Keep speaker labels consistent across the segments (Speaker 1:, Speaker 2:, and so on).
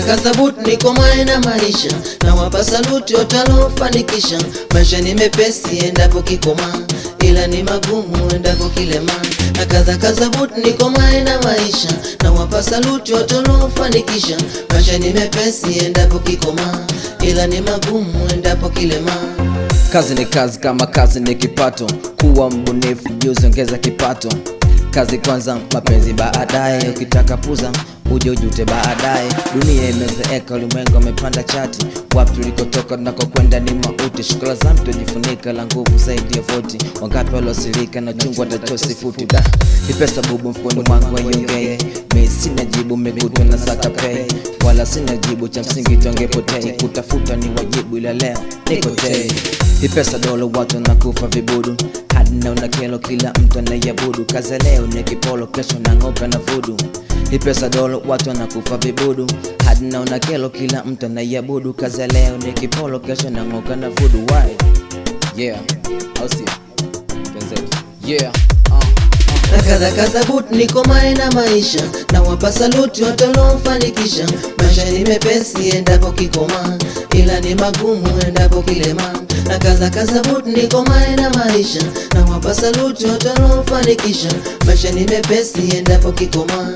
Speaker 1: kaza boot niko maana maisha, na wapa saluti watalofanikisha. Maisha ni mepesi endapo kikoma, ila ni magumu endapo kilema. Na kaza boot niko maana maisha, na wapa saluti watalofanikisha. Maisha ni mepesi endapo kikoma, ila ni magumu endapo kilema.
Speaker 2: Kazi ni kazi, kama kazi ni kipato. Kuwa mbunifu, juzi ongeza kipato. Kazi kwanza, mapenzi baadaye. Ukitaka puza uje ujute baadaye. Dunia imezeeka, ulimwengu amepanda chati. Wapi tulikotoka tunakokwenda ni mauti. Shukrani za mtu jifunika, la nguvu zaidi ya 40. Wangapi waliosilika na chungu watachosi futi. Ni pesa bubu mfukoni mwangu aiongee. Mimi sina jibu, mekutwa na saka pay. Wala sina jibu, cha msingi tongepotei. Kutafuta ni wajibu, ila leo niko tei. Ni pesa dola, watu wanakufa vibudu. Hadi naona kelo, kila mtu anayabudu. Kazi leo ni kipolo, kesho nang'oka na vudu. Ni pesa dola, watu wanakufa vibudu. Hadi naona kelo, kila mtu anayabudu. Kazi leo ni kipolo, kesho nang'oka na vudu. Why? Yeah, I'll see you. Yeah.
Speaker 1: Na kaza boot niko maana maisha, na wapa saluti watalofanikisha. Maisha ni mepesi endapo kikoma, ila ni magumu endapo kilema. Na kaza boot niko maana maisha, na wapa saluti watalofanikisha. Maisha ni mepesi endapo kikoma,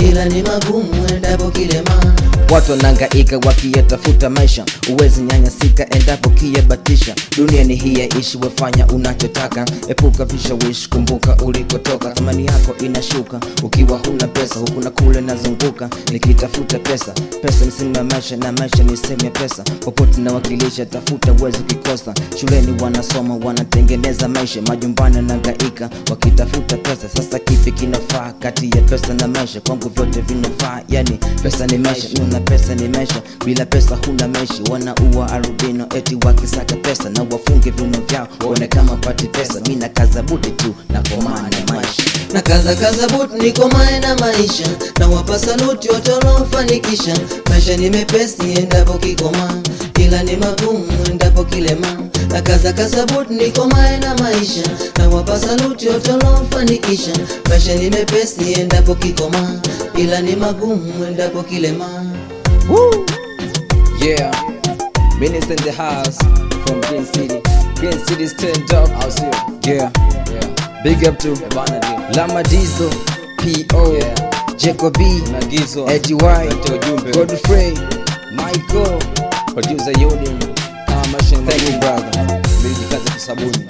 Speaker 1: ila ni magumu endapo kilema.
Speaker 2: Watu wanangaika wakiyatafuta maisha, uwezi nyanyasika endapo kiyabatisha. Dunia ni hii yaishi, wefanya unachotaka. Epuka vishawishi, kumbuka ulikotoka. Thamani yako inashuka ukiwa huna pesa, huku na kule nazunguka nikitafuta pesa. Pesa ni sehemu ya maisha, na maisha ni sehemu ya pesa. Popote nawakilisha, tafuta uwezi kikosa. Shuleni wanasoma, wanatengeneza maisha. Majumbani wanangaika wakitafuta pesa. Sasa kipi kinafaa kati ya pesa na maisha? Kwangu vyote vinafaa, yani pesa ni maisha. Una pesa ni maisha, bila pesa huna maisha. Wanaua arubino eti wakisaka pesa, na wafunge viuno vyao waone kama pati pesa. Mina kaza buti tu na komana maisha.
Speaker 1: Na kaza boot niko maana maisha, na wapa saluti watalofanikisha. Maisha ni mepesi endapo kikoma, ila ni magumu endapo kilema. Na kaza boot niko maana maisha, na wapa saluti watalofanikisha. Maisha ni mepesi endapo kikoma, ila ni magumu endapo kilema.
Speaker 2: Woo! Yeah, Minister in the house from Green City. Green City stand up. I'll see you. Yeah. Big up to Lama Diesel, P.O. Jacobi, Eddie White, Godfrey, Michael, Producer Union. Thank you brother. Sabuni.